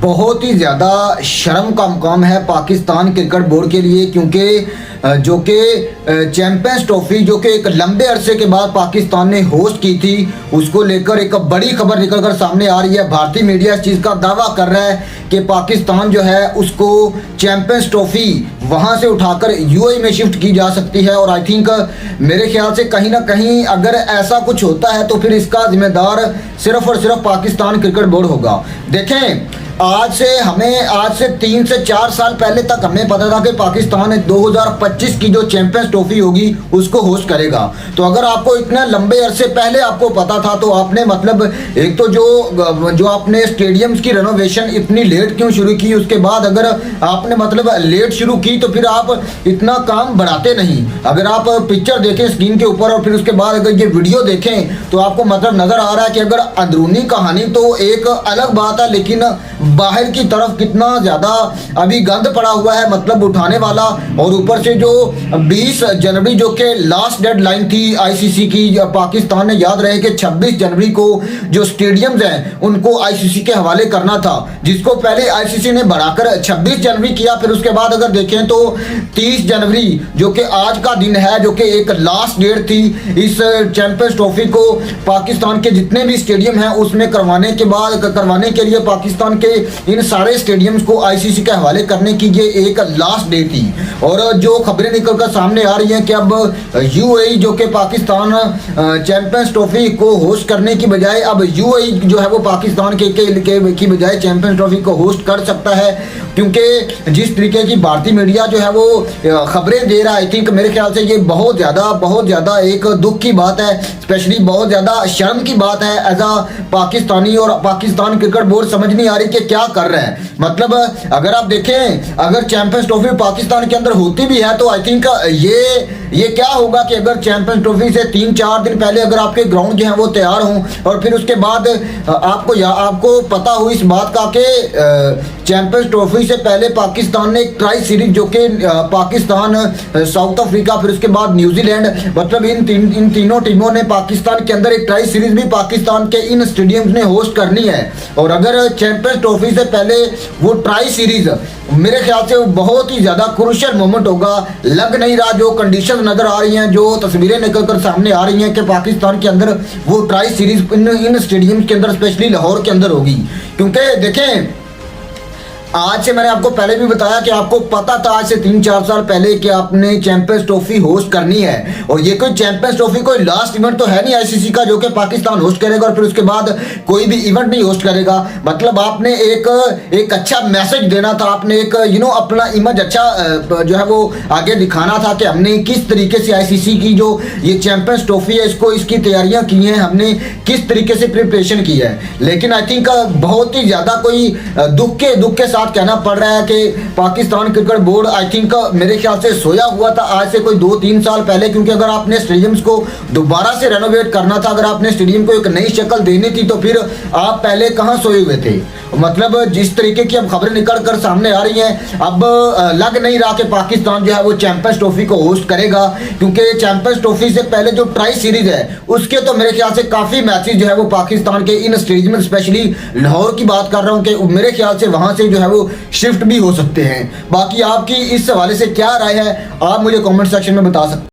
बहुत ही ज़्यादा शर्म का मुकाम है पाकिस्तान क्रिकेट बोर्ड के लिए, क्योंकि जो कि चैंपियंस ट्रॉफी जो कि एक लंबे अरसे के बाद पाकिस्तान ने होस्ट की थी, उसको लेकर एक बड़ी खबर निकलकर सामने आ रही है। भारतीय मीडिया इस चीज़ का दावा कर रहा है कि पाकिस्तान जो है उसको चैंपियंस ट्रॉफी वहां से उठाकर यूएई में शिफ्ट की जा सकती है। और आई थिंक मेरे ख्याल से कहीं ना कहीं अगर ऐसा कुछ होता है तो फिर इसका जिम्मेदार सिर्फ और सिर्फ पाकिस्तान क्रिकेट बोर्ड होगा। देखें, आज से 3 से 4 साल पहले तक हमें पता था कि पाकिस्तान 2025 की जो चैंपियंस ट्रॉफी होगी उसको होस्ट करेगा। तो अगर आपको इतना लंबे अरसे पहले आपको पता था तो आपने मतलब एक तो जो आपने स्टेडियम्स की रेनोवेशन इतनी लेट क्यों शुरू की, उसके बाद अगर आपने मतलब लेट शुरू की तो फिर आप इतना काम बढ़ाते नहीं। अगर आप पिक्चर देखें स्क्रीन के ऊपर और फिर उसके बाद अगर ये वीडियो देखें तो आपको मतलब नजर आ रहा है कि अगर अंदरूनी कहानी तो एक अलग बात है, लेकिन बाहर की तरफ कितना ज्यादा अभी गंद पड़ा हुआ है मतलब उठाने वाला। और ऊपर से जो 20 जनवरी जो कि लास्ट डेडलाइन थी आईसीसी की, पाकिस्तान ने याद रहे कि 26 जनवरी को जो स्टेडियम्स हैं उनको आईसीसी के हवाले करना था, जिसको पहले आईसीसी ने बढ़ाकर 26 जनवरी किया। फिर उसके बाद अगर देखें तो 30 जनवरी जो कि आज का दिन है, जो कि एक लास्ट डेट थी इस चैंपियंस ट्रॉफी को पाकिस्तान के जितने भी स्टेडियम हैं उसमें करवाने के लिए पाकिस्तान के इन सारे स्टेडियम्स को आईसीसी के हवाले करने की ये एक लास्ट डे थी। और जो खबरें निकलकर सामने आ रही हैं कि अब यूएई जो कि पाकिस्तान चैंपियंस ट्रॉफी को होस्ट करने की बजाय अब यूएई जो है वो पाकिस्तान की बजाय चैंपियंस ट्रॉफी को होस्ट कर सकता है, क्योंकि जिस तरीके की भारतीय मीडिया जो है वो खबरें दे रहा है, आई थिंक मेरे ख्याल से ये बहुत ज़्यादा एक दुख की बात है, स्पेशली बहुत ज़्यादा शर्म की बात है एज अ पाकिस्तानी। और पाकिस्तान क्रिकेट बोर्ड समझ नहीं आ रही कि क्या कर रहे हैं। मतलब अगर आप देखें, अगर चैंपियंस ट्रॉफी पाकिस्तान के अंदर होती भी है तो आई थिंक ये क्या होगा कि अगर चैंपियंस ट्रॉफी से 3-4 दिन पहले अगर आपके ग्राउंड जो है वो तैयार हों और फिर उसके बाद आपको पता हो इस बात का कि चैंपियंस ट्रॉफी से पहले पाकिस्तान ने एक ट्राई सीरीज जो कि पाकिस्तान, साउथ अफ्रीका, फिर उसके बाद न्यूजीलैंड, मतलब इन तीनों टीमों ने पाकिस्तान के अंदर एक ट्राई सीरीज भी पाकिस्तान के इन स्टेडियम्स ने होस्ट करनी है। और अगर चैंपियंस ट्रॉफी से पहले वो ट्राई सीरीज, मेरे ख्याल से वो बहुत ही ज्यादा क्रूशियल मोमेंट होगा। लग नहीं रहा, जो कंडीशन नजर आ रही हैं, जो तस्वीरें निकलकर सामने आ रही हैं कि पाकिस्तान के अंदर वो ट्राई सीरीज इन स्टेडियम के अंदर स्पेशली लाहौर के अंदर होगी। क्योंकि देखें, आज से मैंने आपको पहले भी बताया कि आपको पता था आज से 3-4 साल पहले कि आपने चैंपियंस ट्रॉफी होस्ट करनी है। और ये कोई चैंपियंस ट्रॉफी कोई लास्ट इवेंट तो है नहीं आईसीसी का जो कि पाकिस्तान होस्ट करेगा और फिर उसके बाद कोई भी इवेंट नहीं होस्ट करेगा। मतलब आपने एक अच्छा मैसेज देना था, आपने एक अपना इमेज अच्छा जो है वो आगे दिखाना था कि हमने किस तरीके से आईसीसी की जो ये चैंपियंस ट्रॉफी है इसकी तैयारियां की हैं, हमने किस तरीके से प्रिपरेशन की है। लेकिन आई थिंक बहुत ही ज्यादा कोई दुख के साथ कहना पड़ रहा है कि Pakistan cricket board I think मेरे ख्याल से सोया हुआ था आज से कोई 2-3 साल पहले। क्योंकि अगर आपने स्टेडियम्स को दोबारा से रेनोवेट करना था, अगर आपने स्टेडियम को एक नई शक्ल देनी थी तो फिर आप पहले कहां सोए हुए थे। मतलब जिस तरीके की अब खबरें निकल कर सामने आ रही हैं, अब लग नहीं रहा कि पाकिस्तान जो है वो चैंपियंस ट्रॉफी को होस्ट करेगा। क्योंकि चैंपियंस ट्रॉफी से पहले जो ट्राई सीरीज है उसके तो मेरे ख्याल से काफी मैचेस जो है वो पाकिस्तान के इन स्टेडियम, स्पेशली लाहौर की बात कर रहा हूं, कि मेरे ख्याल से वहां से जो है वो शिफ्ट भी हो सकते हैं। बाकी आपकी इस हवाले से क्या राय है आप मुझे कमेंट सेक्शन में बता सकते हैं।